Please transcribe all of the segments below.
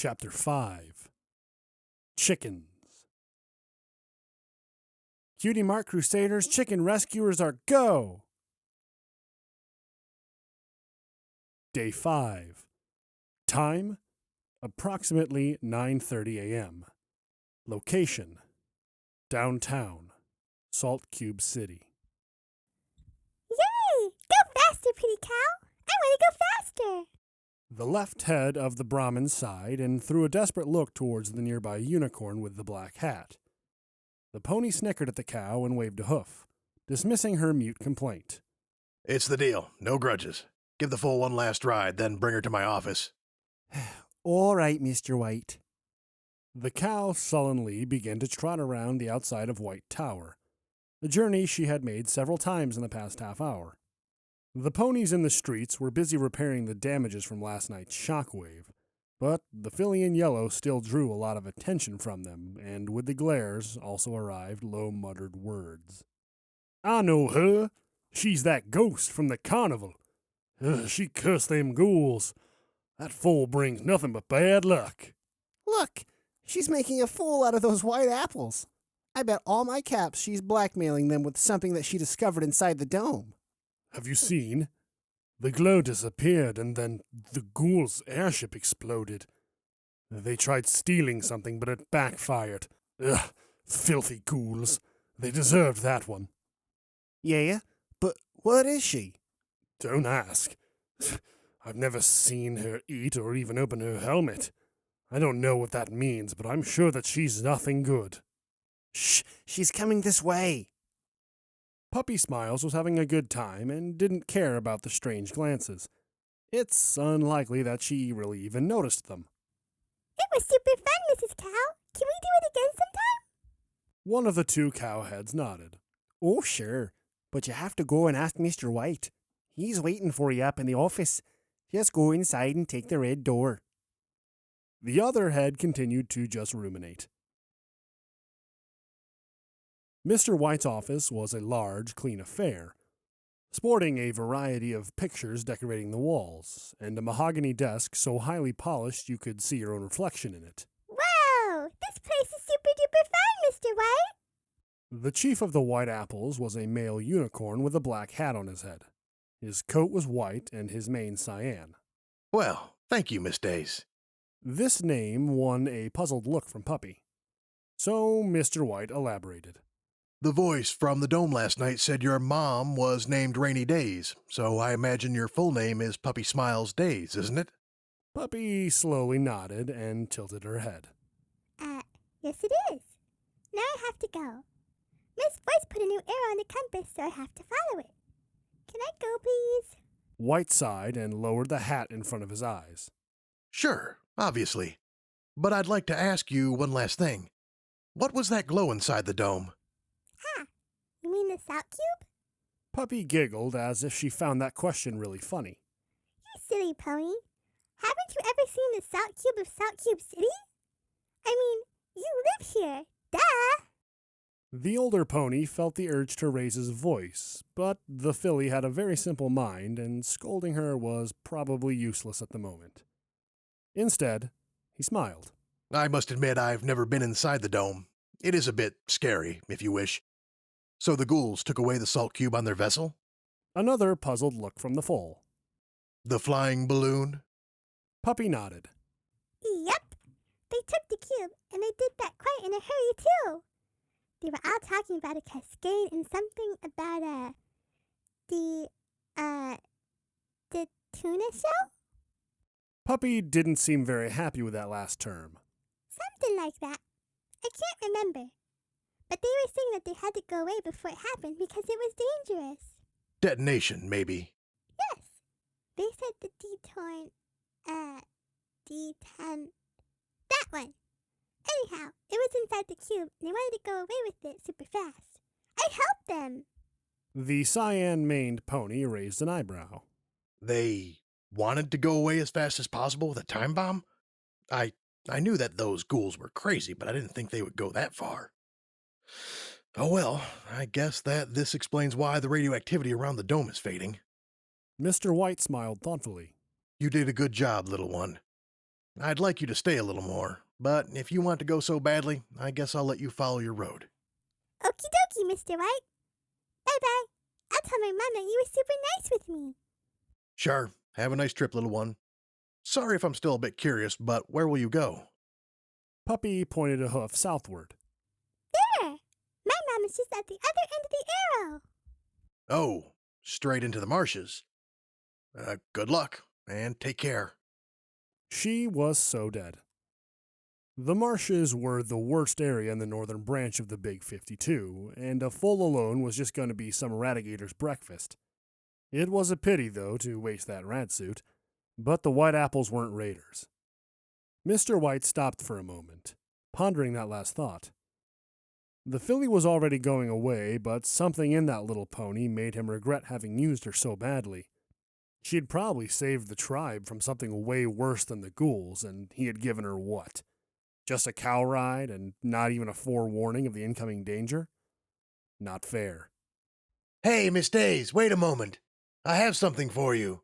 Chapter 5 Chickens. Cutie Mark Crusaders, chicken rescuers are go! Day 5. Time, approximately 9:30 a.m. Location, downtown, Salt Cube City. Yay! Go faster, pretty cow! I want to go faster! The left head of the Brahmin sighed and threw a desperate look towards the nearby unicorn with the black hat. The pony snickered at the cow and waved a hoof, dismissing her mute complaint. It's the deal. No grudges. Give the fool one last ride, then bring her to my office. All right, Mr. White. The cow sullenly began to trot around the outside of White Tower, a journey she had made several times in the past half hour. The ponies in the streets were busy repairing the damages from last night's shockwave, but the filly in yellow still drew a lot of attention from them, and with the glares also arrived low-muttered words. "I know her. She's that ghost from the carnival. She cursed them ghouls. That fool brings nothing but bad luck." Look, she's making a fool out of those white apples. I bet all my caps she's blackmailing them with something that she discovered inside the dome. "Have you seen? The glow disappeared, and then the ghouls' airship exploded. They tried stealing something, but it backfired. Ugh, filthy ghouls. They deserved that one." Yeah? But what is she? "Don't ask. I've never seen her eat or even open her helmet. I don't know what that means, but I'm sure that she's nothing good." Shh, she's coming this way. Puppysmiles was having a good time and didn't care about the strange glances. It's unlikely that she really even noticed them. It was super fun, Mrs. Cow. Can we do it again sometime? One of the two cowheads nodded. Oh, sure. But you have to go and ask Mr. White. He's waiting for you up in the office. Just go inside and take the red door. The other head continued to just ruminate. Mr. White's office was a large, clean affair, sporting a variety of pictures decorating the walls, and a mahogany desk so highly polished you could see your own reflection in it. Wow! This place is super duper fun, Mr. White! The chief of the White Apples was a male unicorn with a black hat on his head. His coat was white and his mane cyan. Well, thank you, Miss Days. This name won a puzzled look from Puppy. So Mr. White elaborated. The voice from the dome last night said your mom was named Rainy Days, so I imagine your full name is Puppysmiles Days, isn't it? Puppy slowly nodded and tilted her head. Yes it is. Now I have to go. Miss Voice put a new arrow on the compass, so I have to follow it. Can I go, please? White sighed and lowered the hat in front of his eyes. Sure, obviously. But I'd like to ask you one last thing. What was that glow inside the dome? You mean the Salt Cube? Puppy giggled as if she found that question really funny. You silly pony. Haven't you ever seen the Salt Cube of Salt Cube City? I mean, you live here. Duh! The older pony felt the urge to raise his voice, but the filly had a very simple mind, and scolding her was probably useless at the moment. Instead, he smiled. I must admit I've never been inside the dome. It is a bit scary, if you wish. So the ghouls took away the salt cube on their vessel? Another puzzled look from the foal. The flying balloon? Puppy nodded. Yep. They took the cube, and they did that quite in a hurry, too. They were all talking about a cascade and something about, the tuna show? Puppy didn't seem very happy with that last term. Something like that. I can't remember. But they were saying that they had to go away before it happened because it was dangerous. Detonation, maybe. Yes. They said the D10. That one. Anyhow, it was inside the cube, and they wanted to go away with it super fast. I helped them. The cyan-maned pony raised an eyebrow. They wanted to go away as fast as possible with a time bomb? I knew that those ghouls were crazy, but I didn't think they would go that far. Oh well, I guess that this explains why the radioactivity around the dome is fading. Mr. White smiled thoughtfully. You did a good job, little one. I'd like you to stay a little more, but if you want to go so badly, I guess I'll let you follow your road. Okie dokie, Mr. White. Bye-bye. I'll tell my mom that you were super nice with me. Sure, have a nice trip, little one. Sorry if I'm still a bit curious, but where will you go? Puppy pointed a hoof southward. There! My mom is just at the other end of the arrow. Oh, straight into the marshes. Good luck, and take care. She was so dead. The marshes were the worst area in the northern branch of the Big 52, and a foal alone was just going to be some ratigator's breakfast. It was a pity, though, to waste that rat suit, but the white apples weren't raiders. Mr. White stopped for a moment, pondering that last thought. The filly was already going away, but something in that little pony made him regret having used her so badly. She'd probably saved the tribe from something way worse than the ghouls, and he had given her what? Just a cow ride and not even a forewarning of the incoming danger? Not fair. Hey, Miss Days, wait a moment. I have something for you.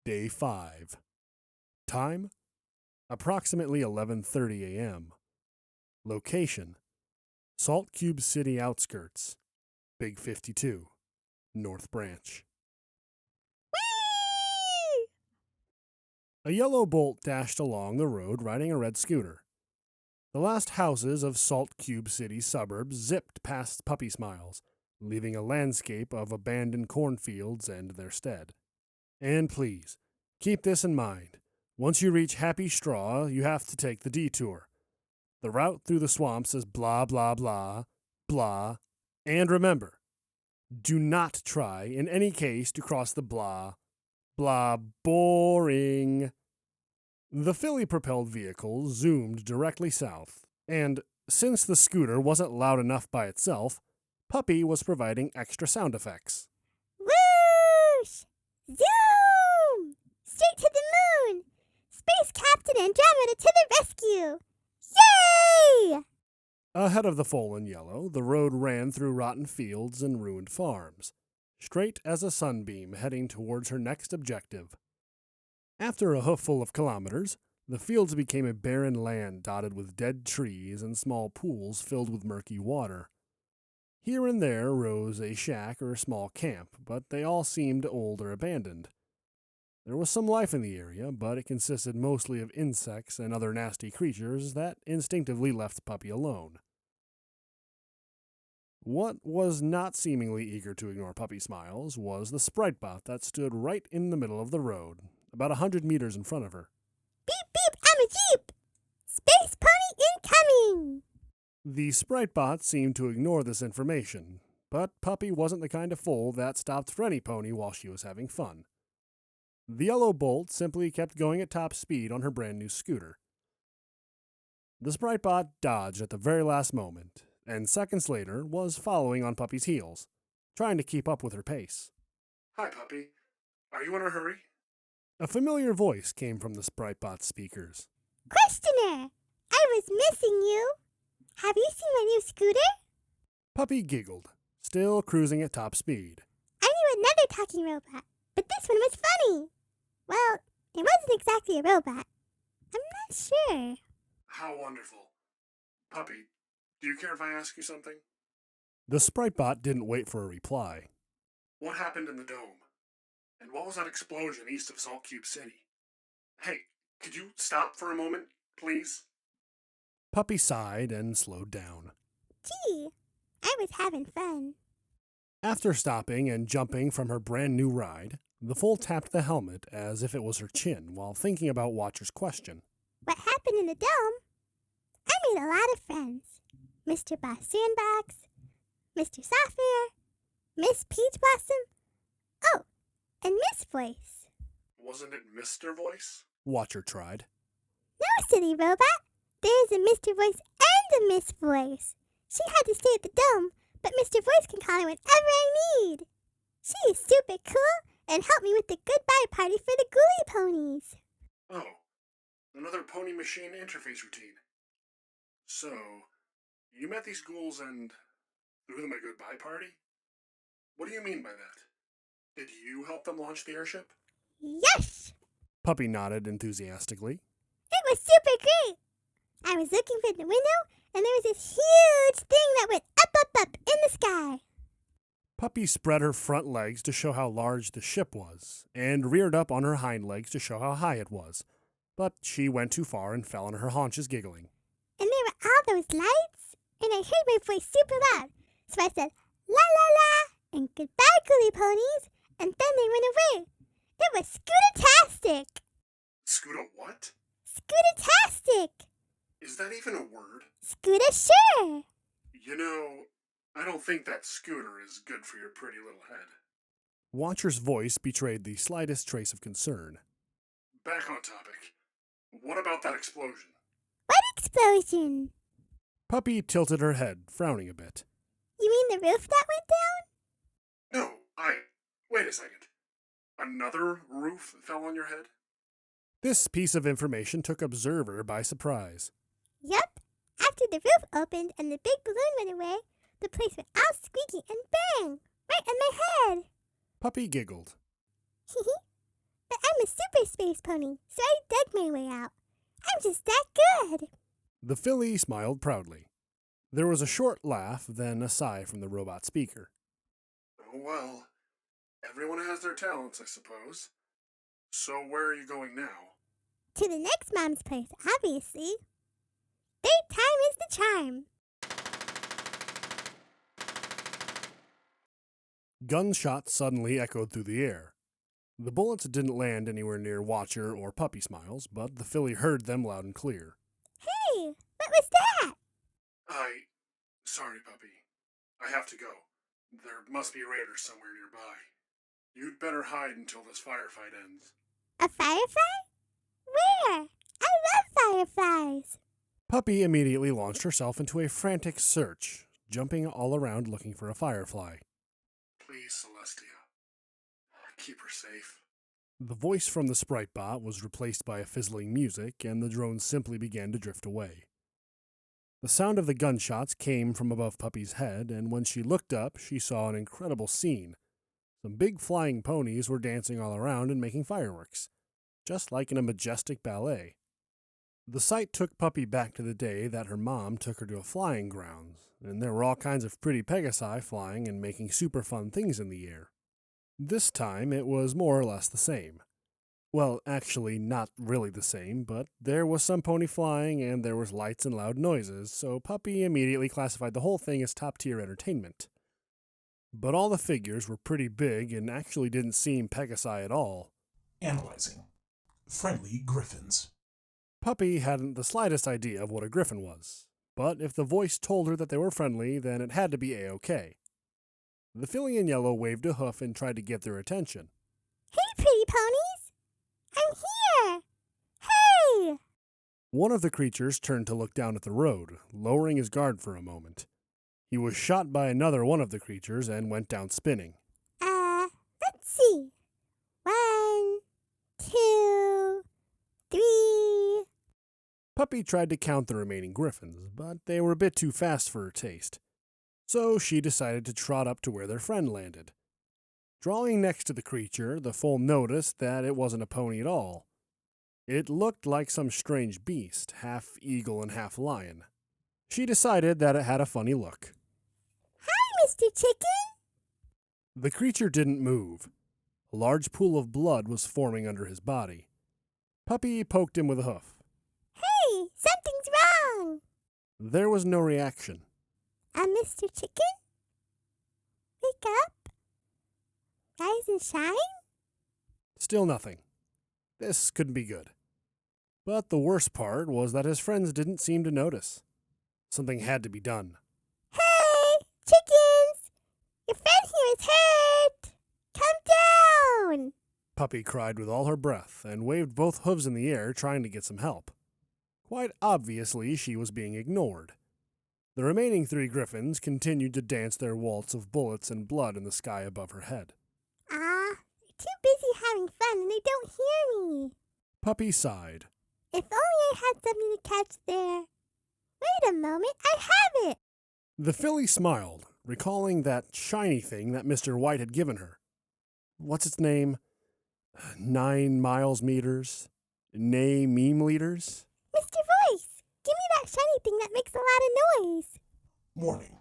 Day 5. Time? Approximately 11:30 a.m. Location? Salt Cube City outskirts. Big 52. North Branch. Whee! A yellow bolt dashed along the road riding a red scooter. The last houses of Salt Cube City suburbs zipped past Puppysmiles, leaving a landscape of abandoned cornfields in their stead. And please, keep this in mind. Once you reach Happy Straw, you have to take the detour. The route through the swamps is blah, blah, blah, blah. And remember, do not try, in any case, to cross the blah, blah, boring. The filly-propelled vehicle zoomed directly south, and since the scooter wasn't loud enough by itself, Puppy was providing extra sound effects. Whoosh! Zoom! Straight to the moon! Space Captain Andromeda to the rescue! Yay! Ahead of the foal in yellow, the road ran through rotten fields and ruined farms, straight as a sunbeam heading towards her next objective. After a hoofful of kilometers, the fields became a barren land dotted with dead trees and small pools filled with murky water. Here and there rose a shack or a small camp, but they all seemed old or abandoned. There was some life in the area, but it consisted mostly of insects and other nasty creatures that instinctively left Puppy alone. What was not seemingly eager to ignore Puppysmiles was the sprite bot that stood right in the middle of the road, about 100 meters in front of her. Beep beep, I'm a Jeep! Space Pony incoming! The sprite bot seemed to ignore this information, but Puppy wasn't the kind of fool that stopped for any pony while she was having fun. The yellow bolt simply kept going at top speed on her brand new scooter. The sprite bot dodged at the very last moment, and seconds later was following on Puppy's heels, trying to keep up with her pace. "Hi, Puppy. Are you in a hurry?" A familiar voice came from the sprite bot's speakers. Questioner! I was missing you! Have you seen my new scooter? Puppy giggled, still cruising at top speed. I knew another talking robot, but this one was funny. Well, it wasn't exactly a robot. I'm not sure. How wonderful. Puppy, do you care if I ask you something? The sprite bot didn't wait for a reply. What happened in the dome? And what was that explosion east of Salt Cube City? Hey, could you stop for a moment, please? Puppy sighed and slowed down. Gee, I was having fun. After stopping and jumping from her brand new ride, the foal tapped the helmet as if it was her chin while thinking about Watcher's question. What happened in the dome? I made a lot of friends. Mr. Boss Sandbox, Mr. Sapphire, Miss Peach Blossom, oh, and Miss Voice. Wasn't it Mr. Voice? Watcher tried. No, silly robot. There's a Mr. Voice and a Miss Voice. She had to stay at the dome, but Mr. Voice can call her whenever I need. She is super cool and helped me with the goodbye party for the ghoulie ponies. Oh, another pony machine interface routine. So, you met these ghouls and threw them a goodbye party? What do you mean by that? Did you help them launch the airship? Yes! Puppy nodded enthusiastically. It was super great. I was looking for the window, and there was this huge thing that went up, up, up in the sky. Puppy spread her front legs to show how large the ship was, and reared up on her hind legs to show how high it was. But she went too far and fell on her haunches giggling. And there were all those lights, and I heard my voice super loud. So I said, la la la, and goodbye, Coolie Ponies, and then they went away. It was scootatastic. Scooter what? Scootatastic. Is that even a word? Scooter sure. You know, I don't think that scooter is good for your pretty little head. Watcher's voice betrayed the slightest trace of concern. Back on topic. What about that explosion? What explosion? Puppy tilted her head, frowning a bit. You mean the roof that went down? No, wait a second. Another roof fell on your head? This piece of information took Observer by surprise. Yup. After the roof opened and the big balloon went away, the place went all squeaky and bang! Right on my head! Puppy giggled. But I'm a super space pony, so I dug my way out. I'm just that good! The filly smiled proudly. There was a short laugh, then a sigh from the robot speaker. Oh, well, everyone has their talents, I suppose. So where are you going now? To the next mom's place, obviously. Third time is the charm. Gunshots suddenly echoed through the air. The bullets didn't land anywhere near Watcher or Puppysmiles, but the filly heard them loud and clear. Hey, what was that? Sorry, Puppy. I have to go. There must be raiders somewhere nearby. You'd better hide until this firefight ends. A firefly? Where? I love fireflies. Puppy immediately launched herself into a frantic search, jumping all around looking for a firefly. Please, Celestia. Keep her safe. The voice from the sprite bot was replaced by a fizzling music, and the drone simply began to drift away. The sound of the gunshots came from above Puppy's head, and when she looked up, she saw an incredible scene. Some big flying ponies were dancing all around and making fireworks, just like in a majestic ballet. The sight took Puppy back to the day that her mom took her to a flying grounds, and there were all kinds of pretty Pegasi flying and making super fun things in the air. This time it was more or less the same. Well, actually not really the same, but there was some pony flying and there was lights and loud noises, so Puppy immediately classified the whole thing as top-tier entertainment. But all the figures were pretty big and actually didn't seem Pegasi at all. Analyzing. Friendly griffins. Puppy hadn't the slightest idea of what a griffin was, but if the voice told her that they were friendly, then it had to be A-OK. The filly in yellow waved a hoof and tried to get their attention. Hey, pretty ponies! I'm here! Hey! One of the creatures turned to look down at the road, lowering his guard for a moment. He was shot by another one of the creatures and went down spinning. Let's see. 1, 2, 3. Puppy tried to count the remaining griffins, but they were a bit too fast for her taste. So she decided to trot up to where their friend landed. Drawing next to the creature, the foal noticed that it wasn't a pony at all. It looked like some strange beast, half eagle and half lion. She decided that it had a funny look. Hi, Mr. Chicken! The creature didn't move. A large pool of blood was forming under his body. Puppy poked him with a hoof. Hey, something's wrong! There was no reaction. Mr. Chicken? Wake up? Rise and shine? Still nothing. This couldn't be good. But the worst part was that his friends didn't seem to notice. Something had to be done. Hey, chickens! Your friend here is hurt! Come down! Puppy cried with all her breath and waved both hooves in the air trying to get some help. Quite obviously, she was being ignored. The remaining 3 griffins continued to dance their waltz of bullets and blood in the sky above her head. They're too busy having fun and they don't hear me. Puppy sighed. If only I had something to catch there. Wait a moment, I have it! The filly smiled, recalling that shiny thing that Mr. White had given her. What's its name? 9 miles meters, nay meme liters. Mr. Voice, give me that shiny thing that makes a lot of noise. Warning.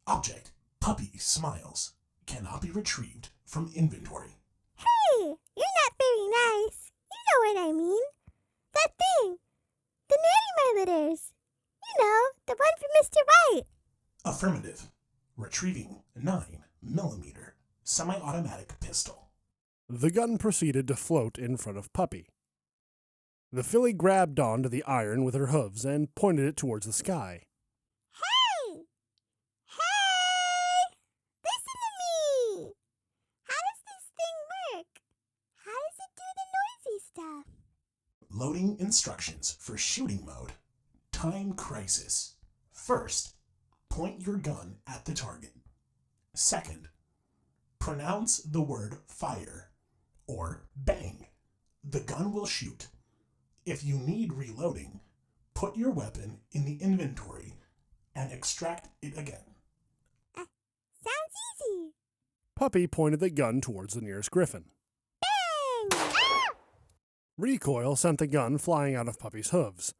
Object, Puppysmiles, cannot be retrieved from inventory. Hey, you're not very nice. You know what I mean. That thing. The Natty My Litters. You know, the one for Mr. White. Affirmative. Retrieving 9mm semi-automatic pistol. The gun proceeded to float in front of Puppy. The filly grabbed onto the iron with her hooves and pointed it towards the sky. Hey! Hey! Listen to me! How does this thing work? How does it do the noisy stuff? Loading instructions for shooting mode. Time crisis. First, point your gun at the target. Second, pronounce the word fire or bang. The gun will shoot. If you need reloading, put your weapon in the inventory and extract it again. Sounds easy. Puppy pointed the gun towards the nearest Griffon. Bang! Ah! Recoil sent the gun flying out of Puppy's hooves.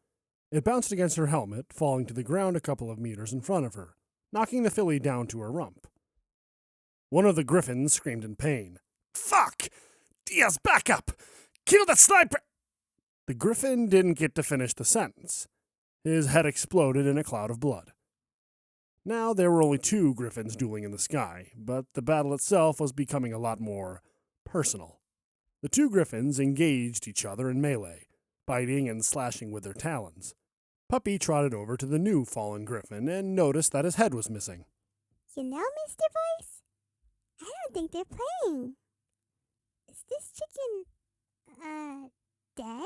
It bounced against her helmet, falling to the ground a couple of meters in front of her, knocking the filly down to her rump. One of the Griffons screamed in pain. "Fuck! Diaz, back up! Kill that sniper!" The Griffon didn't get to finish the sentence. His head exploded in a cloud of blood. Now there were only 2 Griffons dueling in the sky, but the battle itself was becoming a lot more personal. The 2 Griffons engaged each other in melee, biting and slashing with their talons. Puppy trotted over to the new fallen Griffon and noticed that his head was missing. You know, Mr. Voice, I don't think they're playing. Is this chicken, dead?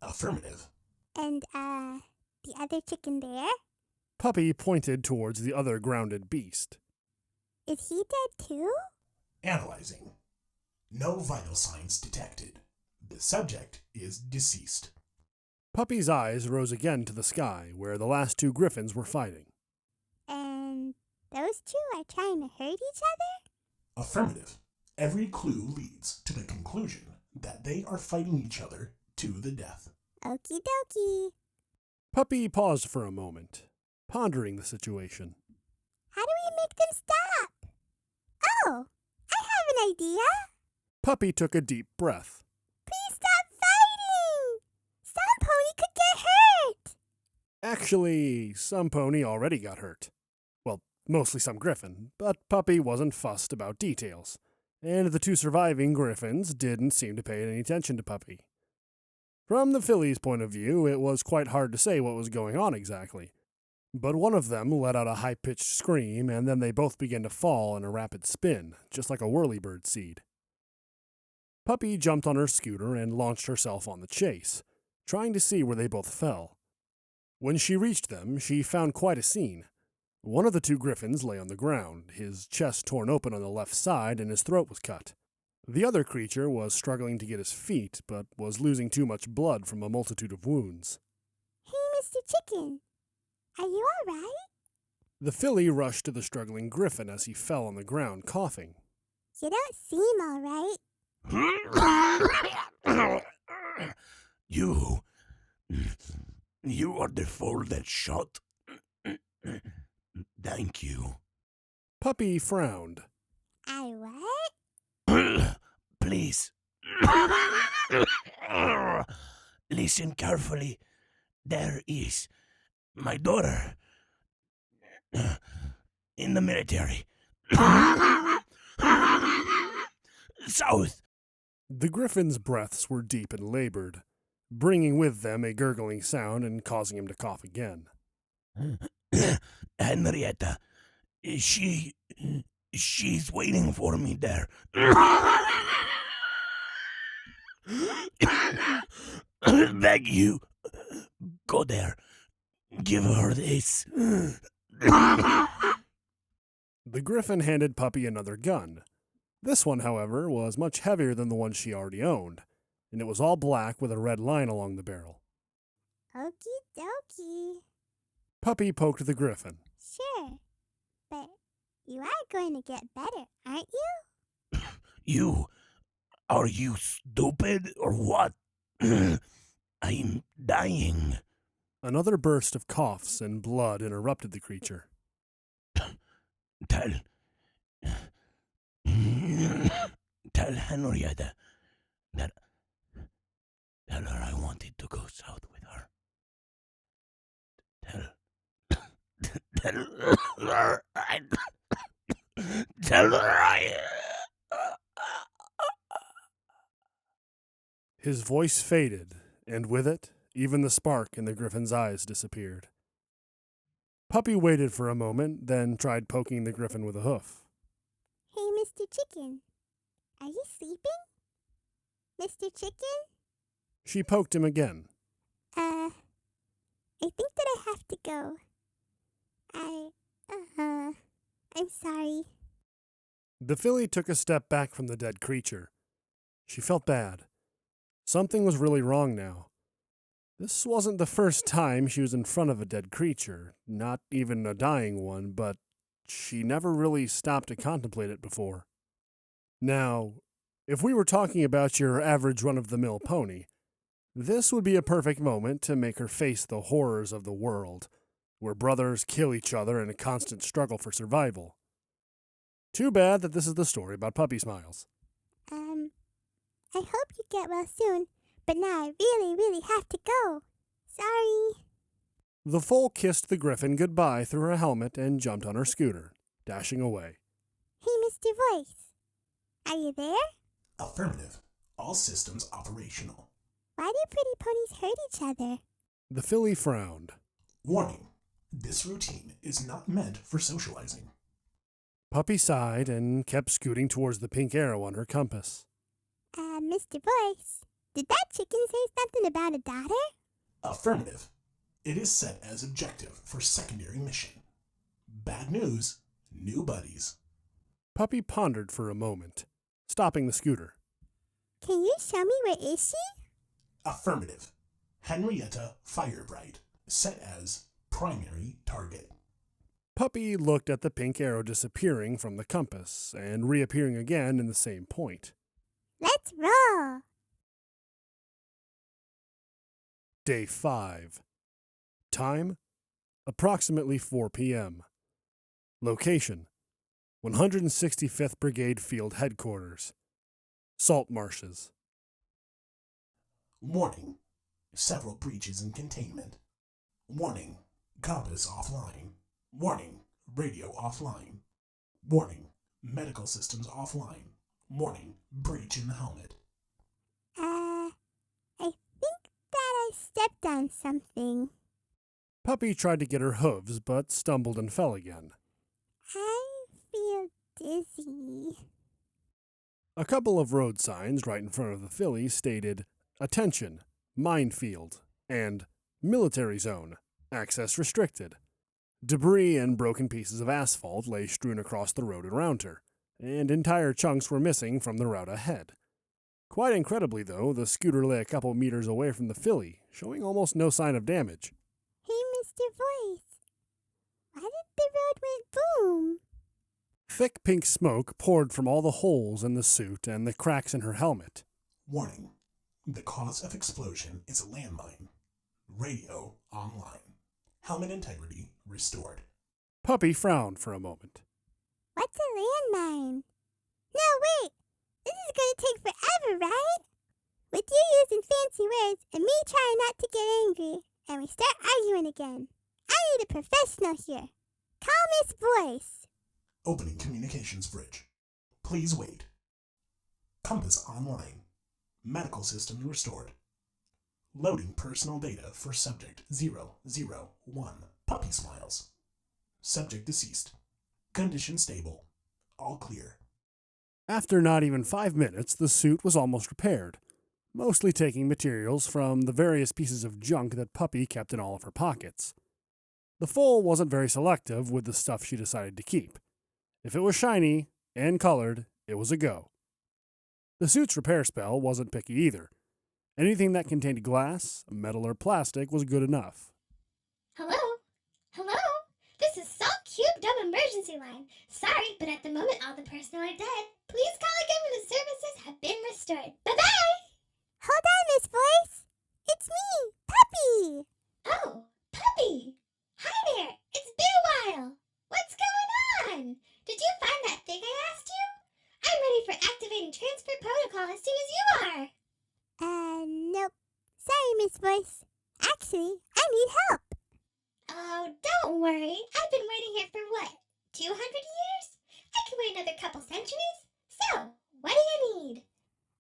Affirmative. And, the other chicken there? Puppy pointed towards the other grounded beast. Is he dead too? Analyzing. No vital signs detected. The subject is deceased. Puppy's eyes rose again to the sky, where the last 2 Griffons were fighting. And those 2 are trying to hurt each other? Affirmative. Every clue leads to the conclusion that they are fighting each other to the death. Okie dokie. Puppy paused for a moment, pondering the situation. How do we make them stop? Oh, I have an idea. Puppy took a deep breath. Please stop fighting. Some pony could get hurt. Actually, some pony already got hurt. Well, mostly some Griffon, but Puppy wasn't fussed about details, and the 2 surviving Griffons didn't seem to pay any attention to Puppy. From the filly's point of view, it was quite hard to say what was going on exactly, but one of them let out a high-pitched scream, and then they both began to fall in a rapid spin, just like a whirlybird seed. Puppy jumped on her scooter and launched herself on the chase, trying to see where they both fell. When she reached them, she found quite a scene. One of the 2 Griffons lay on the ground, his chest torn open on the left side and his throat was cut. The other creature was struggling to get his feet, but was losing too much blood from a multitude of wounds. Hey, Mr. Chicken. Are you all right? The filly rushed to the struggling Griffon as he fell on the ground, coughing. You don't seem all right. You are the fool that shot. Thank you. Puppy frowned. I what? Please. Listen carefully. There is my daughter in the military. South. The Griffon's breaths were deep and labored, bringing with them a gurgling sound and causing him to cough again. Henrietta, she's waiting for me there. Beg you, go there. Give her this. The Griffon handed Puppy another gun. This one, however, was much heavier than the one she already owned, and it was all black with a red line along the barrel. Okie dokie. Puppy poked the Griffon. Sure. But you are going to get better, aren't you? Are you stupid or what? I'm dying. Another burst of coughs and blood interrupted the creature. Tell Henrietta that tell her I wanted to go south with her. Tell her I His voice faded, and with it, even the spark in the Griffin's eyes disappeared. Puppy waited for a moment, then tried poking the Griffin with a hoof. Hey, Mr. Chicken. Are you sleeping? Mr. Chicken? She poked him again. I think that I have to go. I'm sorry. The filly took a step back from the dead creature. She felt bad. Something was really wrong now. This wasn't the first time she was in front of a dead creature, not even a dying one, but she never really stopped to contemplate it before. Now, if we were talking about your average run-of-the-mill pony, this would be a perfect moment to make her face the horrors of the world, where brothers kill each other in a constant struggle for survival. Too bad that this is the story about Puppysmiles. I hope you get well soon, but now I really, really have to go. Sorry. The foal kissed the Griffin goodbye through her helmet and jumped on her scooter, dashing away. Hey, Mr. Voice. Are you there? Affirmative. All systems operational. Why do pretty ponies hurt each other? The filly frowned. Warning. This routine is not meant for socializing. Puppy sighed and kept scooting towards the pink arrow on her compass. Mr. Voice, did that chicken say something about a daughter? Affirmative. It is set as objective for secondary mission. Bad news, new buddies. Puppy pondered for a moment, stopping the scooter. Can you show me where is she? Affirmative. Henrietta Firebright, set as primary target. Puppy looked at the pink arrow disappearing from the compass and reappearing again in the same point. Let's roll. Day 5. Time, approximately 4 p.m. Location, 165th Brigade Field Headquarters. Salt marshes. Warning. Several breaches in containment. Warning. Compass offline. Warning. Radio offline. Warning. Medical systems offline. Warning. Breach in the helmet. I think that I stepped on something. Puppy tried to get her hooves, but stumbled and fell again. I feel dizzy. A couple of road signs right in front of the filly stated, "Attention, minefield," and "Military zone, access restricted." Debris and broken pieces of asphalt lay strewn across the road around her, and entire chunks were missing from the route ahead. Quite incredibly, though, the scooter lay a couple meters away from the filly, showing almost no sign of damage. Hey, Mr. Voice. Why did the road went boom? Thick pink smoke poured from all the holes in the suit and the cracks in her helmet. Warning. The cause of explosion is a landmine. Radio online. Helmet integrity restored. Puppy frowned for a moment. What's a landmine? No, wait! This is gonna take forever, right? With you using fancy words and me trying not to get angry, and we start arguing again. I need a professional here. Call Miss Voice. Opening communications bridge. Please wait. Compass online. Medical system restored. Loading personal data for subject 001. Puppysmiles. Subject deceased. Condition stable. All clear. After not even 5 minutes, the suit was almost repaired, mostly taking materials from the various pieces of junk that Puppy kept in all of her pockets. The foal wasn't very selective with the stuff she decided to keep. If it was shiny and colored, it was a go. The suit's repair spell wasn't picky either. Anything that contained glass, metal, or plastic was good enough. Hello? Hello? This is Salt Cube Dome Emergency Line. Sorry, but at the moment all the personnel are dead. Please call again when the services have been restored. store. Bye-bye! Hold on, Miss Voice. It's me, Puppy. Oh, Puppy! Hi there! It's been a while! What's going on? Did you find that thing I asked you? I'm ready for activating transfer protocol as soon as you are! Nope. Sorry, Miss Voice. Actually, I need help. Oh, don't worry. I've been waiting here for what? 200 years? I can wait another couple centuries. So, what do you need?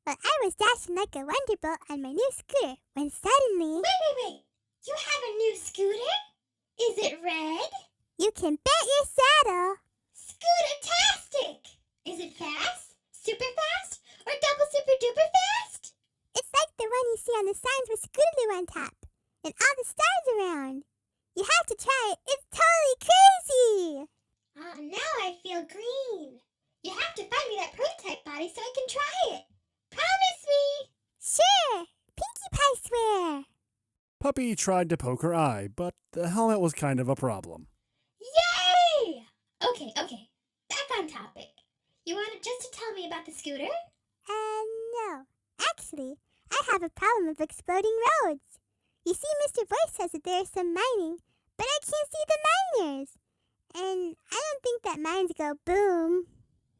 Well, I was dashing like a wonderbolt on my new scooter when suddenly... Wait! You have a new scooter? Is it red? You can bet your saddle. Scooter-tastic! Is it fast? Super fast? Or double super duper fast? It's like the one you see on the signs with Scootaloo on top and all the stars around. You have to try it. It's totally crazy. Now I feel green. You have to find me that prototype body so I can try it. Promise me! Sure. Pinkie Pie swear. Puppy tried to poke her eye, but the helmet was kind of a problem. Yay! Okay. Back on topic. You wanted just to tell me about the scooter? No. Actually, I have a problem of exploding roads. You see, Mr. Voice says that there's some mining, but I can't see the miners. And I don't think that mines go boom.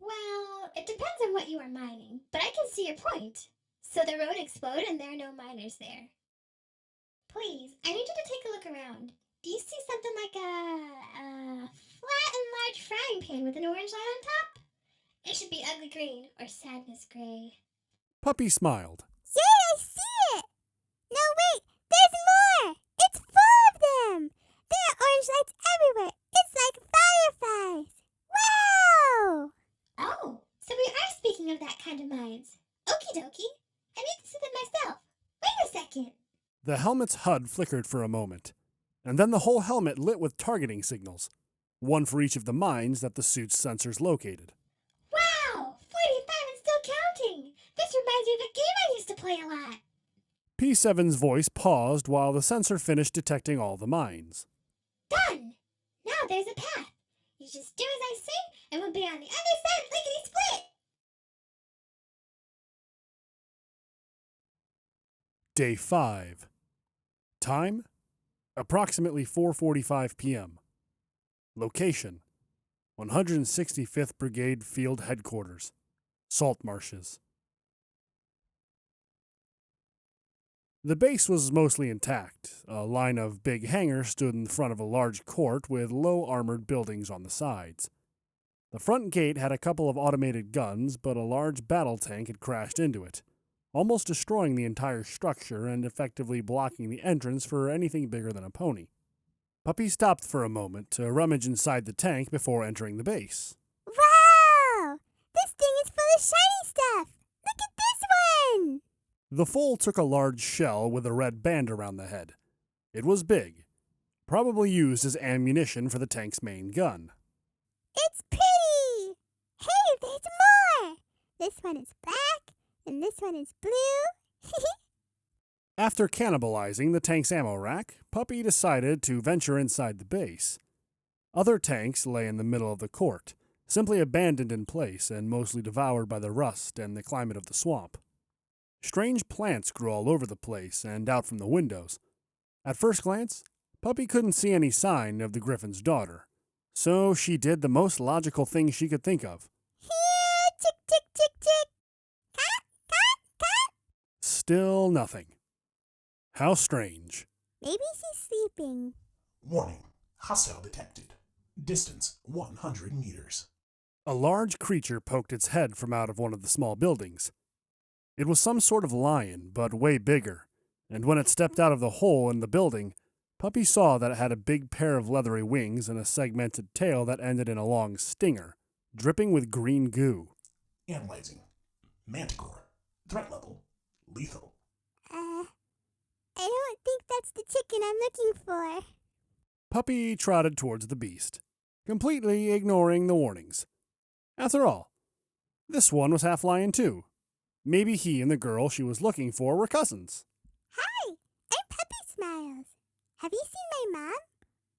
Well, it depends on what you are mining, but I can see your point. So the road exploded and there are no miners there. Please, I need you to take a look around. Do you see something like a flat and large frying pan with an orange light on top? It should be ugly green or sadness gray. Puppy smiled. Yeah, I see it. No, wait, there's more. It's full of them. There are orange lights everywhere. It's like fireflies. Wow! Oh, so we are speaking of that kind of mines. Okie dokie. I need to see them myself. Wait a second. The helmet's HUD flickered for a moment, and then the whole helmet lit with targeting signals, one for each of the mines that the suit's sensors located. Wow! 45 and still counting! This reminds me of a game I used to play a lot. P7's voice paused while the sensor finished detecting all the mines. Done! Now there's a path. You just do as I say, and we'll be on the other side lickety-split! Day 5. Time? Approximately 4:45 p.m. Location: 165th Brigade Field Headquarters, Salt Marshes. The base was mostly intact. A line of big hangars stood in front of a large court with low armored buildings on the sides. The front gate had a couple of automated guns, but a large battle tank had crashed into it, almost destroying the entire structure and effectively blocking the entrance for anything bigger than a pony. Puppy stopped for a moment to rummage inside the tank before entering the base. Wow! This thing is full of shiny stuff. Look at this one! The foal took a large shell with a red band around the head. It was big, probably used as ammunition for the tank's main gun. It's pretty! Hey, there's more! This one is black, and this one is blue. After cannibalizing the tank's ammo rack, Puppy decided to venture inside the base. Other tanks lay in the middle of the court, simply abandoned in place and mostly devoured by the rust and the climate of the swamp. Strange plants grew all over the place and out from the windows. At first glance, Puppy couldn't see any sign of the Griffon's daughter, so she did the most logical thing she could think of. Here, tick, tick, tick, tick. Cat, cat, cat. Still nothing. How strange. Maybe she's sleeping. Warning. Hostile detected. Distance 100 meters. A large creature poked its head from out of one of the small buildings. It was some sort of lion, but way bigger, and when it stepped out of the hole in the building, Puppy saw that it had a big pair of leathery wings and a segmented tail that ended in a long stinger, dripping with green goo. Analyzing. Manticore. Threat level. Lethal. I don't think that's the chicken I'm looking for. Puppy trotted towards the beast, completely ignoring the warnings. After all, this one was half lion too. Maybe he and the girl she was looking for were cousins. Hi, I'm Puppysmiles. Have you seen my mom?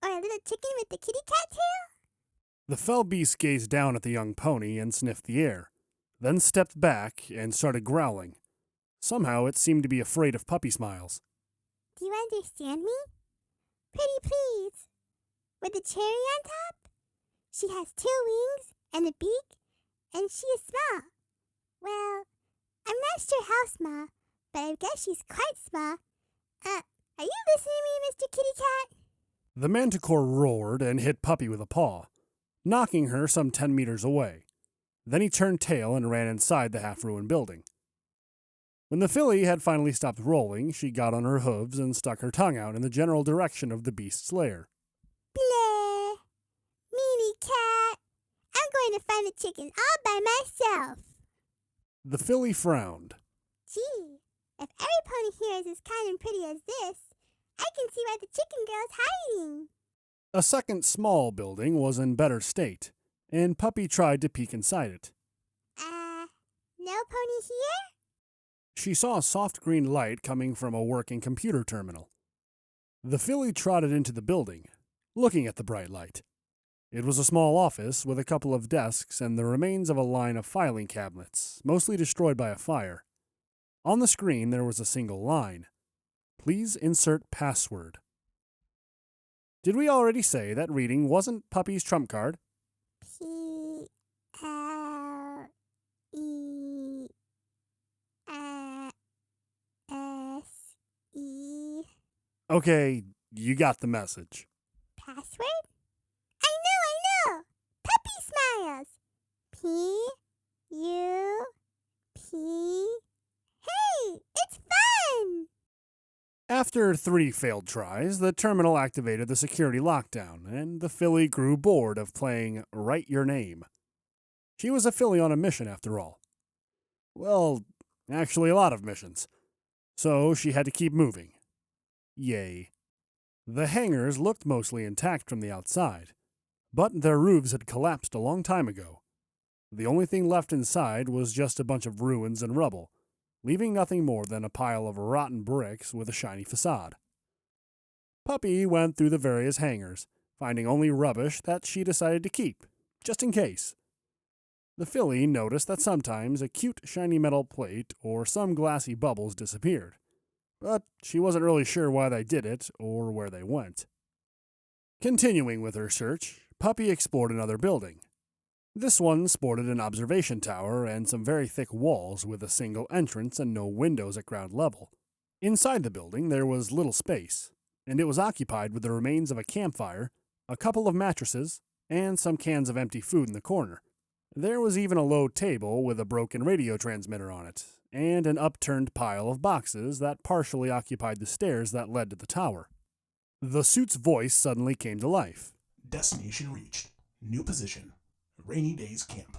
Or a little chicken with the kitty cat tail? The fell beast gazed down at the young pony and sniffed the air, then stepped back and started growling. Somehow it seemed to be afraid of Puppysmiles. Do you understand me? Pretty please. With a cherry on top? She has 2 wings and a beak, and she is small. Well, I'm not sure how small, but I guess she's quite small. Are you listening to me, Mr. Kitty Cat? The manticore roared and hit Puppy with a paw, knocking her some 10 meters away. Then he turned tail and ran inside the half-ruined building. When the filly had finally stopped rolling, she got on her hooves and stuck her tongue out in the general direction of the beast's lair. Bleh. Meanie cat. I'm going to find the chicken all by myself. The filly frowned. Gee, if every pony here is as kind and pretty as this, I can see why the chicken girl's hiding. A second small building was in better state, and Puppy tried to peek inside it. No pony here? She saw a soft green light coming from a working computer terminal. The filly trotted into the building, looking at the bright light. It was a small office with a couple of desks and the remains of a line of filing cabinets, mostly destroyed by a fire. On the screen there was a single line. Please insert password. Did we already say that reading wasn't Puppy's trump card? P-L-E-S-E. Okay, you got the message. Password? I know! Puppysmiles! P-U-P... Hey, it's fun! After 3 failed tries, the terminal activated the security lockdown, and the filly grew bored of playing Write Your Name. She was a filly on a mission, after all. Well, actually a lot of missions. So she had to keep moving. Yay. The hangars looked mostly intact from the outside, but their roofs had collapsed a long time ago. The only thing left inside was just a bunch of ruins and rubble, leaving nothing more than a pile of rotten bricks with a shiny facade. Puppy went through the various hangars, finding only rubbish that she decided to keep, just in case. The filly noticed that sometimes a cute shiny metal plate or some glassy bubbles disappeared, but she wasn't really sure why they did it or where they went. Continuing with her search, Puppy explored another building. This one sported an observation tower and some very thick walls with a single entrance and no windows at ground level. Inside the building there was little space, and it was occupied with the remains of a campfire, a couple of mattresses, and some cans of empty food in the corner. There was even a low table with a broken radio transmitter on it, and an upturned pile of boxes that partially occupied the stairs that led to the tower. The suit's voice suddenly came to life. Destination reached. New position. Rainy Days Camp.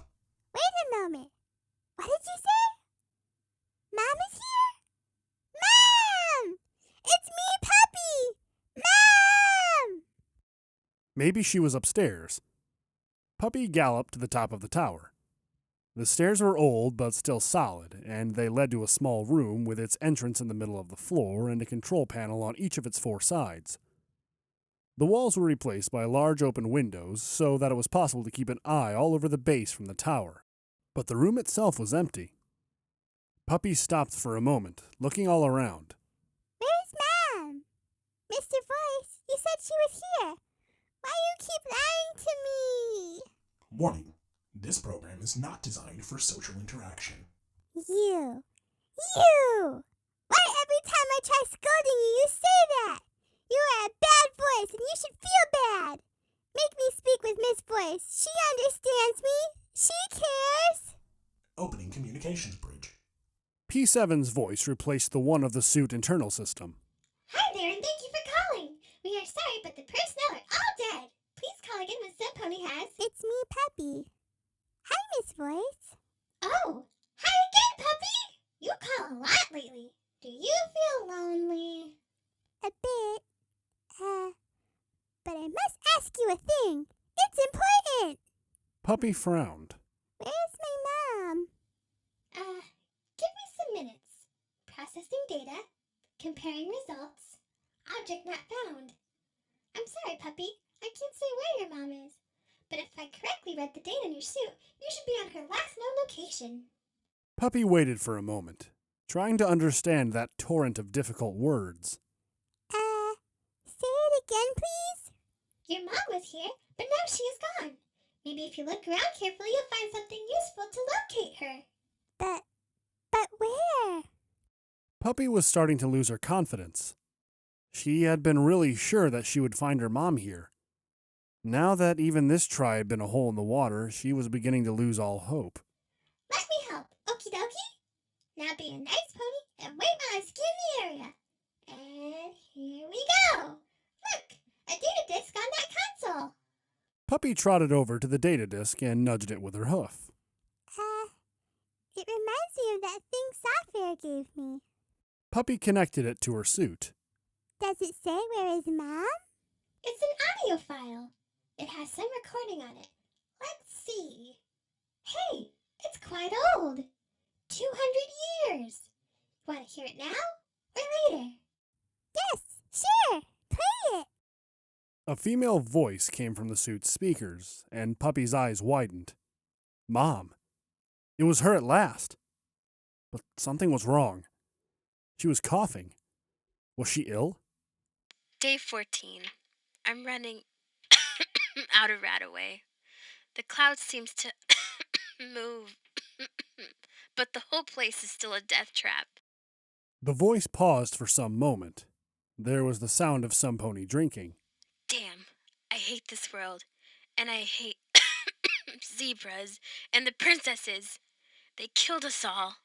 Wait a moment. What did you say? Mom is here? Mom! It's me, Puppy! Mom! Maybe she was upstairs. Puppy galloped to the top of the tower. The stairs were old but still solid, and they led to a small room with its entrance in the middle of the floor and a control panel on each of its 4 sides. The walls were replaced by large open windows so that it was possible to keep an eye all over the base from the tower. But the room itself was empty. Puppy stopped for a moment, looking all around. Where's Mom? Mr. Voice, you said she was here. Why you keep lying to me? Warning. This program is not designed for social interaction. You! Why every time I try scolding you, you say that? You are a bad voice and you should feel bad. Make me speak with Miss Voice. She understands me. She cares. Opening communications bridge. P7's voice replaced the one of the suit internal system. Hi there, and thank you for calling. We are sorry, but the personnel are all dead. Please call again when Sub Pony has... It's me, Puppy. Hi, Miss Voice. Oh, hi again, Puppy. You call a lot lately. Do you feel lonely? A bit. But I must ask you a thing. It's important. Puppy frowned. Where's my mom? Give me some minutes. Processing data. Comparing results. Object not found. I'm sorry, Puppy. I can't say where your mom is. but if I correctly read the date on your suit, you should be on her last known location. Puppy waited for a moment, trying to understand that torrent of difficult words. Say it again, please? Your mom was here, but now she is gone. Maybe if you look around carefully, you'll find something useful to locate her. But where? Puppy was starting to lose her confidence. She had been really sure that she would find her mom here. Now that even this try had been a hole in the water, she was beginning to lose all hope. Let me help, okie dokie. Now be a nice pony and wait while I scan the area. And here we go. Look, a data disk on that console. Puppy trotted over to the data disk and nudged it with her hoof. It reminds me of that thing Software gave me. Puppy connected it to her suit. Does it say where is Mom? It's an audio file. It has some recording on it. Let's see. Hey, it's quite old. 200 years. Want to hear it now or later? Yes, sure. Play it. A female voice came from the suit's speakers, and Puppy's eyes widened. Mom. It was her at last. But something was wrong. She was coughing. Was she ill? Day 14. I'm running out of Radaway. The cloud seems to move, but the whole place is still a death trap. The voice paused for some moment. There was the sound of some pony drinking. Damn, I hate this world, and I hate zebras and the princesses. They killed us all.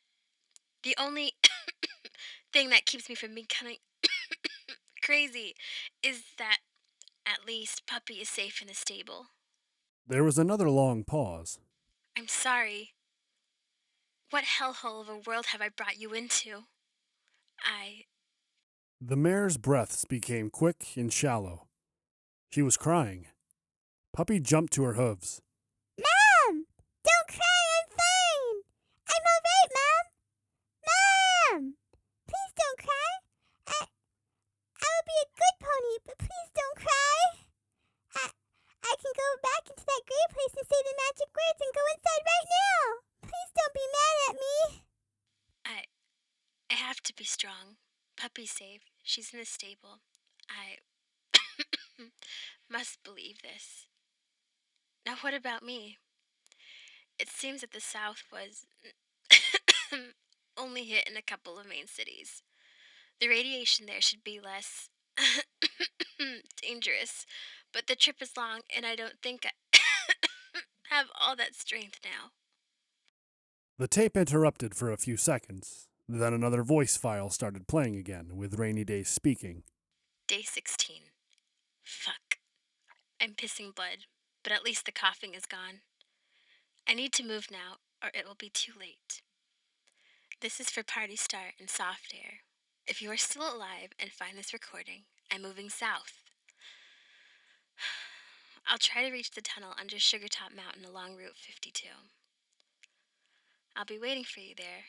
The only thing that keeps me from becoming crazy is that at least Puppy is safe in the stable. There was another long pause. I'm sorry. What hellhole of a world have I brought you into? The mare's breaths became quick and shallow. She was crying. Puppy jumped to her hooves. Mom! Don't cry, I'm fine! I'm all right, Mom! Mom! Please don't cry. I will be a good pony, but please don't cry. I can go back into that great place and say the magic words and go inside right now. Please don't be mad at me. I have to be strong. Puppy's safe. She's in the stable. I must believe this. Now what about me? It seems that the South was only hit in a couple of main cities. The radiation there should be less dangerous, but the trip is long and I don't think I have all that strength now. The tape interrupted for a few seconds. Then another voice file started playing again, with Rainy Day speaking. Day 16. Fuck. I'm pissing blood, but at least the coughing is gone. I need to move now, or it will be too late. This is for Party Star and Soft Air. If you are still alive and find this recording, I'm moving south. I'll try to reach the tunnel under Sugartop Mountain along Route 52. I'll be waiting for you there.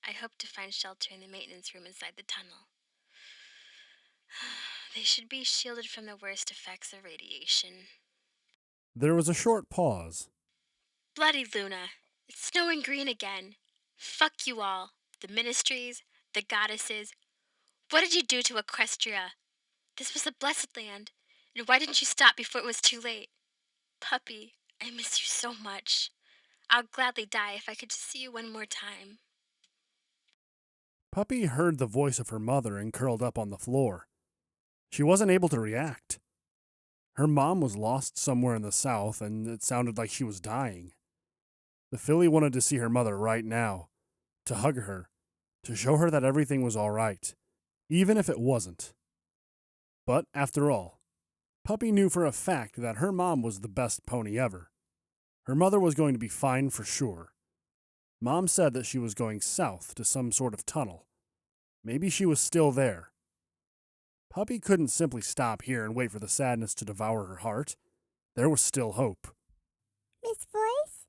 I hope to find shelter in the maintenance room inside the tunnel. They should be shielded from the worst effects of radiation. There was a short pause. Bloody Luna, it's snowing green again. Fuck you all. The ministries, the goddesses. What did you do to Equestria? This was the blessed land. And why didn't you stop before it was too late? Puppy, I miss you so much. I'll gladly die if I could just see you one more time. Puppy heard the voice of her mother and curled up on the floor. She wasn't able to react. Her mom was lost somewhere in the South, and it sounded like she was dying. The filly wanted to see her mother right now, to hug her, to show her that everything was all right, even if it wasn't. But after all, Puppy knew for a fact that her mom was the best pony ever. Her mother was going to be fine for sure. Mom said that she was going south to some sort of tunnel. Maybe she was still there. Puppy couldn't simply stop here and wait for the sadness to devour her heart. There was still hope. Miss Voice?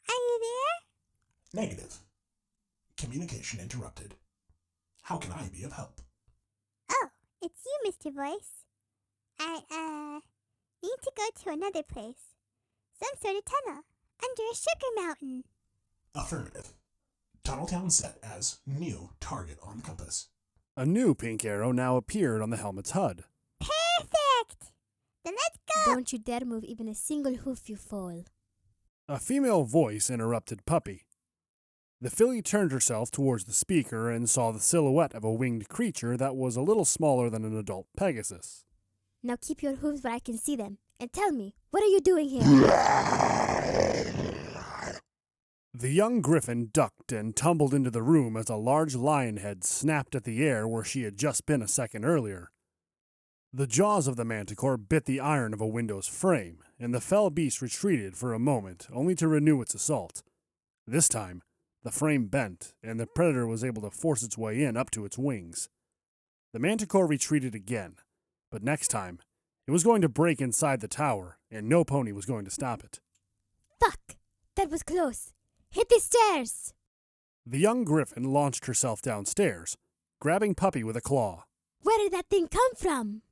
Are you there? Negative. Communication interrupted. How can I be of help? Oh, it's you, Mr. Voice. We need to go to another place. Some sort of tunnel. Under a sugar mountain. Affirmative. Tunneltown set as new target on the compass. A new pink arrow now appeared on the helmet's HUD. Perfect! Then let's go! Don't you dare move even a single hoof, you fool. A female voice interrupted Puppy. The filly turned herself towards the speaker and saw the silhouette of a winged creature that was a little smaller than an adult Pegasus. Now keep your hooves where I can see them. And tell me, what are you doing here? The young Griffon ducked and tumbled into the room as a large lion head snapped at the air where she had just been a second earlier. The jaws of the manticore bit the iron of a window's frame, and the fell beast retreated for a moment, only to renew its assault. This time, the frame bent, and the predator was able to force its way in up to its wings. The manticore retreated again, but next time, it was going to break inside the tower, and no pony was going to stop it. Fuck! That was close. Hit the stairs! The young Griffon launched herself downstairs, grabbing Puppy with a claw. Where did that thing come from?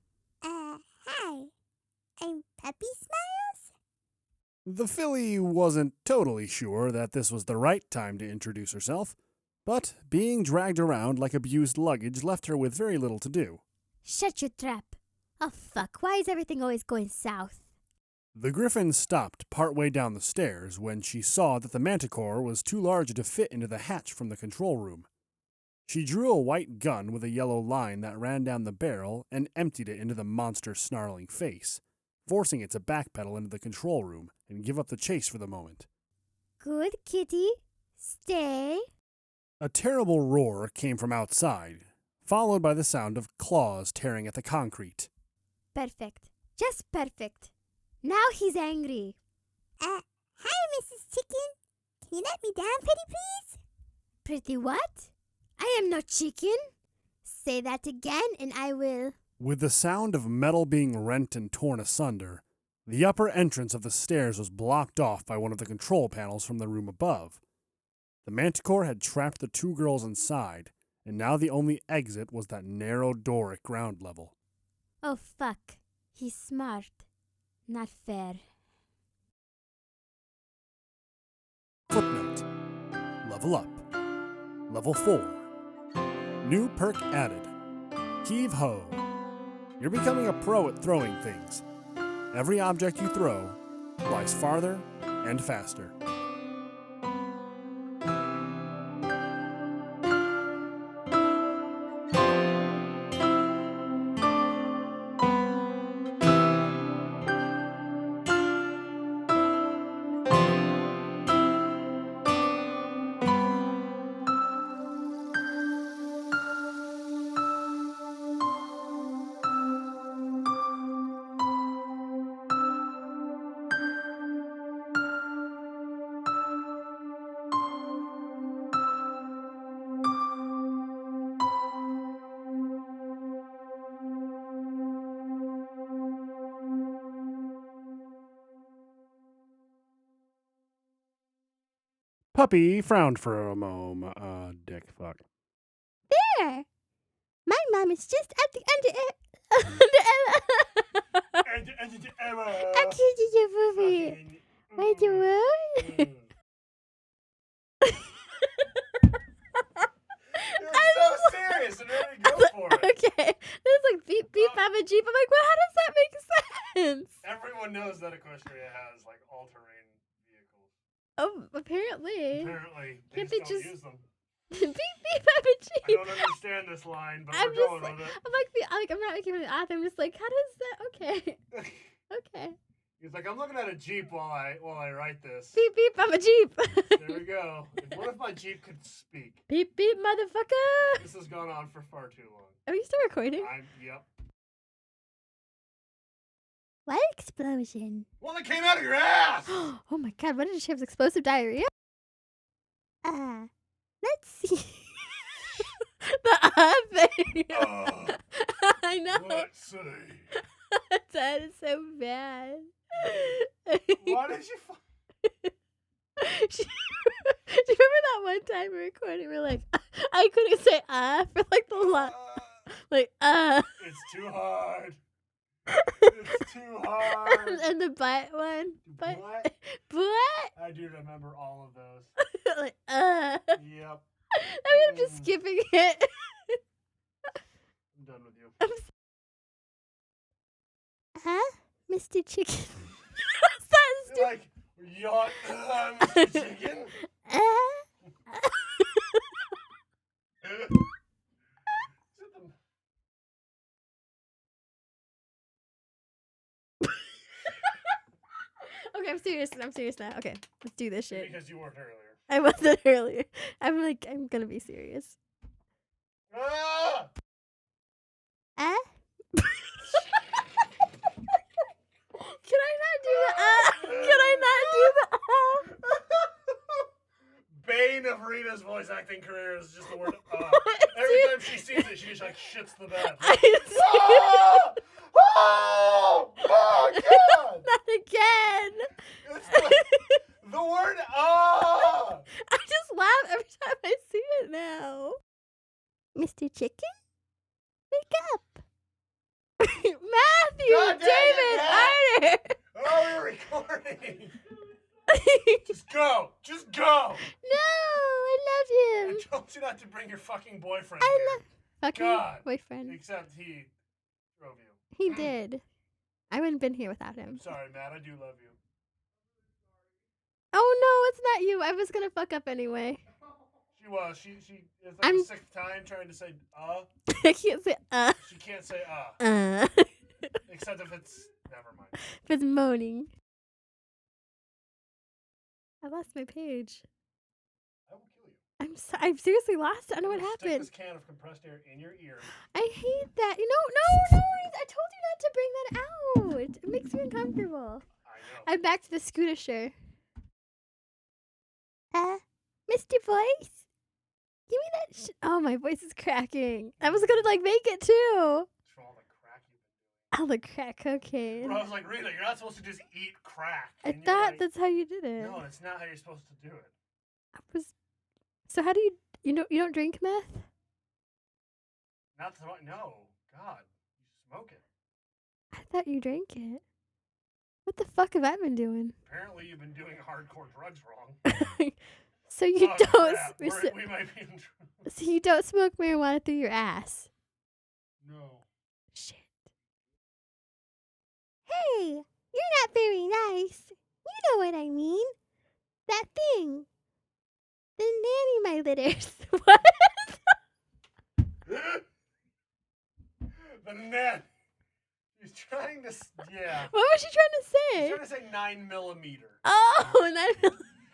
Hi. I'm Puppysmiles? The filly wasn't totally sure that this was the right time to introduce herself, but being dragged around like abused luggage left her with very little to do. Shut your trap. Oh fuck, why is everything always going south? The Griffon stopped partway down the stairs when she saw that the manticore was too large to fit into the hatch from the control room. She drew a white gun with a yellow line that ran down the barrel and emptied it into the monster's snarling face, forcing it to backpedal into the control room and give up the chase for the moment. Good kitty. Stay. A terrible roar came from outside, followed by the sound of claws tearing at the concrete. Perfect. Just perfect. Now he's angry. Hi, Mrs. Chicken. Can you let me down, pretty please? Pretty what? I am not chicken. Say that again and I will. With the sound of metal being rent and torn asunder, the upper entrance of the stairs was blocked off by one of the control panels from the room above. The manticore had trapped the two girls inside, and now the only exit was that narrow door at ground level. Oh fuck. He's smart. Not fair. Footnote. Level up. Level 4. New perk added. Heave ho. You're becoming a pro at throwing things. Every object you throw flies farther and faster. Puppy frowned for a moment. Dick fuck. There. My mom is just at the Wait, you what? You're so serious and ready to go for it. Okay. There's like beep beep I'm a Jeep. I'm like, well, how does that make sense? Everyone knows that Equestria has like all-terrain vehicles. Oh, apparently. Apparently, Can't they they just don't just- use them. beep beep I'm a I Jeep. don't understand this line, but I'm we're just going like, with I'm not making an author. I'm just like, how does that? Okay. it. Okay. He's like, I'm looking at a Jeep while I write this. Beep beep I'm a Jeep. There we go. What if my Jeep could speak? Beep beep motherfucker. This has gone on for far too long. Are you still recording? Yep. What explosion? One that came out of your ass! Oh my god, what did she have? Explosive diarrhea? Let's see. The thing. I know. Let's see. That is so bad. Why did you... Do you remember that one time we were recording? We were like, I couldn't say for like the lot. Like, It's too hard. It's too hard. And the butt one. Butt. What? Butt. I do remember all of those. Like, Yep. I mean, I'm just skipping it. I'm done with you. Huh? Mr. Chicken. What's that You're stupid? like, yacht, Mr. Chicken. Okay, I'm serious. I'm serious now. Okay, let's do this shit. Because you weren't earlier. I wasn't earlier. I'm gonna be serious. Ah! Can I not do the Can I not do the Bane of Rita's voice acting career is just the word Every time she sees it, she just like shits the bed. Ah! Oh! Oh, God! Not again. It's like the word ah! I just laugh every time I see it now. Mr. Chicken? Wake up. Matthew, God dang David, it, Arner. Oh, we're recording. Just go. Just go. No, I love I him. told you not to bring your fucking boyfriend I here. love fucking God. boyfriend. Except he drove you. He did. I wouldn't have been here without him. I'm sorry, Matt. I do love you. Oh no, it's not you. I was gonna fuck up anyway. She was. She is like I'm- the sixth time trying to say I can't say She can't say except if it's never mind. If it's moaning. I lost my page. I will kill you. I'm seriously lost. I don't know what I'm gonna happened. Stick this can of compressed air in your ear. I hate that. No, I told you not to bring that out. It makes me uncomfortable. I know. I'm back to the scooter. Mr. Voice? Give me that oh, my voice is cracking. I was gonna make it too. It's for all the crack you've been All the crack cocaine. Bro, I was like, Rita, you're not supposed to just eat crack. I And you're thought like, that's how you did it. No, it's not how you're supposed to do it. So how do you don't drink meth? Not the no. God, you smoke it. I thought you drank it. What the fuck have I been doing? Apparently, you've been doing hardcore drugs wrong. So you Oh, don't crap. We might be in trouble. so you don't smoke marijuana through your ass. No. Shit. Hey, you're not very nice. You know what I mean. That thing. The nanny my litters. What? The net. He's trying to. Yeah. What was she trying to He's say? trying to say 9mm. Oh,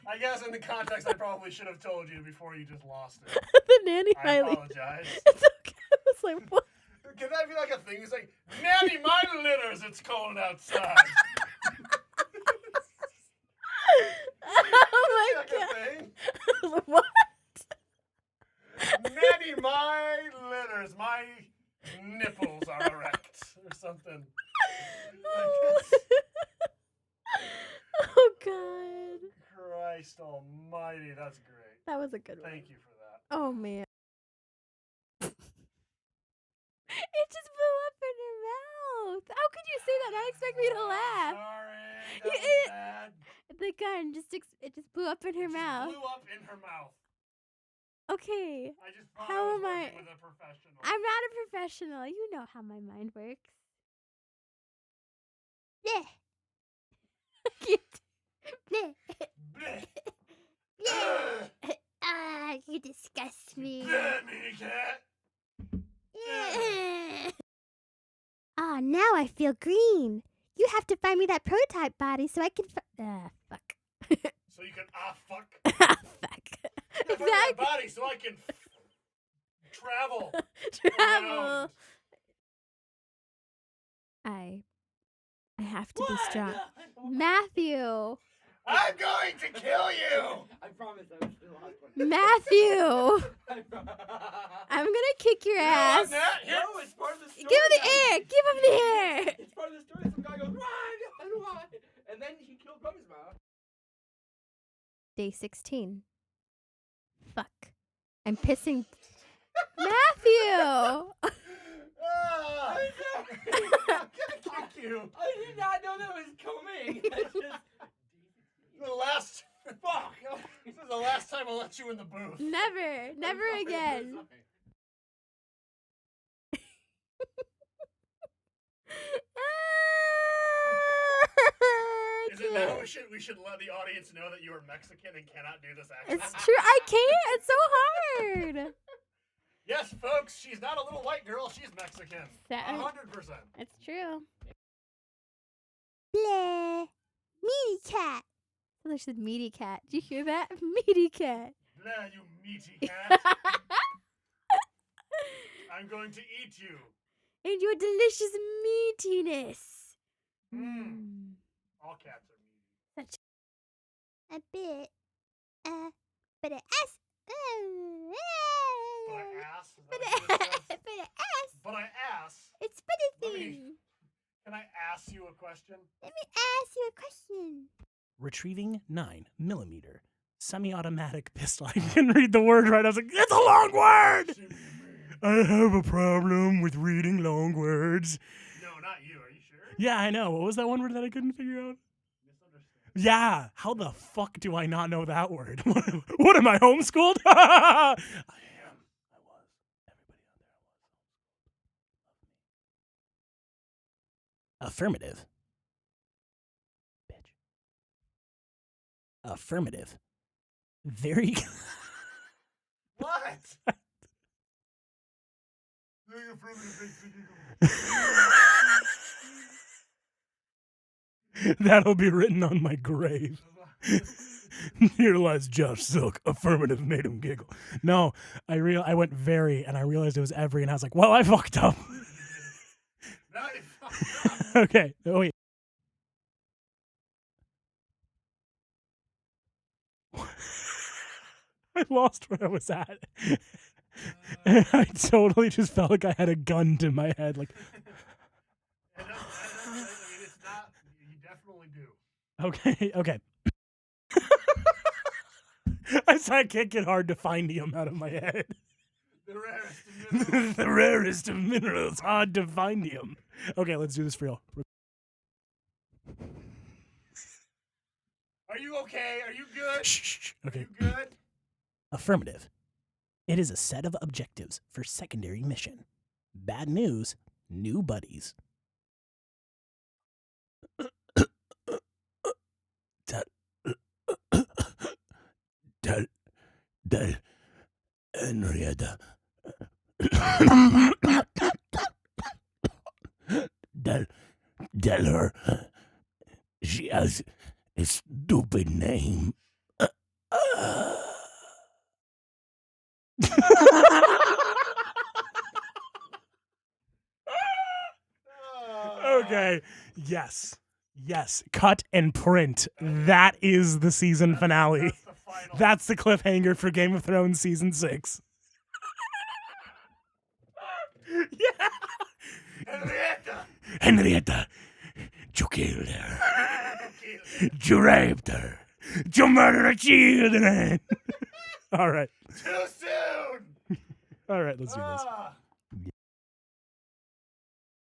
I guess in the context, I probably should have told you before you just lost it. the nanny I my litters. apologize. It's okay. I was like, what? Can that be like a thing? It's like, Nanny, my litters, it's cold outside. Oh my Like a god. thing? What? Nanny, my litters, my nipples are erect, or something. Oh god. Christ almighty, that's great. That was a good one. Thank you for that. Oh man. It just blew up in your mouth. How could you say that? Not expect me to laugh. Sorry, You- that was bad. The gun it just blew up in her It just mouth. blew up in her mouth. Okay. I just thought How I was am I- working with a professional. I'm not a professional. You know how my mind works. Bleh. Bleh. Bleh. Bleh. Ah, you disgust me. Bleh, me cat. Ah, now I feel green. You have to find me that prototype body so I can. Fuck. So you can fuck. Fuck. Yeah, fuck my body so I can travel. Travel. around. I have to be strong. Matthew. I'm going to kill you. I promise I was the last one. Matthew. I'm gonna kick your ass. No, No, it's part of the story. Give him the guys. air. Give him the air. It's part of the story. Some guy goes, run. And then he killed Puppysmiles. Day 16. Fuck. I'm pissing. Matthew. Ah. I'm gonna kick Fuck you. I did not know that was coming. I just... The last... Fuck. This is the last time I'll let you in the booth. Never again. Is it now we should let the audience know that you are Mexican and cannot do this accent? It's true. I can't. It's so hard. Yes, folks, she's not a little white girl. She's Mexican. 100%. It's true. Bleh. Meaty cat. I said meaty cat. Did you hear that? Meaty cat. Blah, you meaty cat. I'm going to eat you. And your delicious meatiness. All cats are meaty. A bit. But an ass. But I ass? Is that But what an it says? ass. But I ass? It's funny Let me- thing. Can I ask you a question? Let me ask you a question. Retrieving 9mm semi-automatic pistol. I didn't read the word right. I was like, it's a long word! I have a problem with reading long words. No, not you. Are you sure? Yeah, I know. What was that one word that I couldn't figure out? Yeah. How the fuck do I not know that word? What am I, homeschooled? I am. I was. Everybody out there was. Affirmative. Bitch. Affirmative. Very. What? That'll be written on my grave. Here lies Josh Silk. Affirmative made him giggle. No, I went very, and I realized it was every, and I was like, well, I fucked up. Now you fucked up. Okay. Oh, wait. I lost where I was at. And I totally just felt like I had a gun to my head. Like, I mean, it's not. You definitely do. okay. I said I can't get hard to find him out of my head. The rarest of minerals. The rarest of minerals, hard to find him. Okay, let's do this for real. Are you okay? Are you good? Shh. Are Okay. you good? Affirmative. It is a set of objectives for secondary mission. Bad news, new buddies. Del Henrietta. Tell her she has a stupid name. Okay. Yes. Cut and print. That is the season finale. That's the final. That's the cliffhanger for Game of Thrones season 6. Yeah. Henrietta. You killed her. You raped her. You murdered her children. All right. Too soon. All right, let's do this. Ah.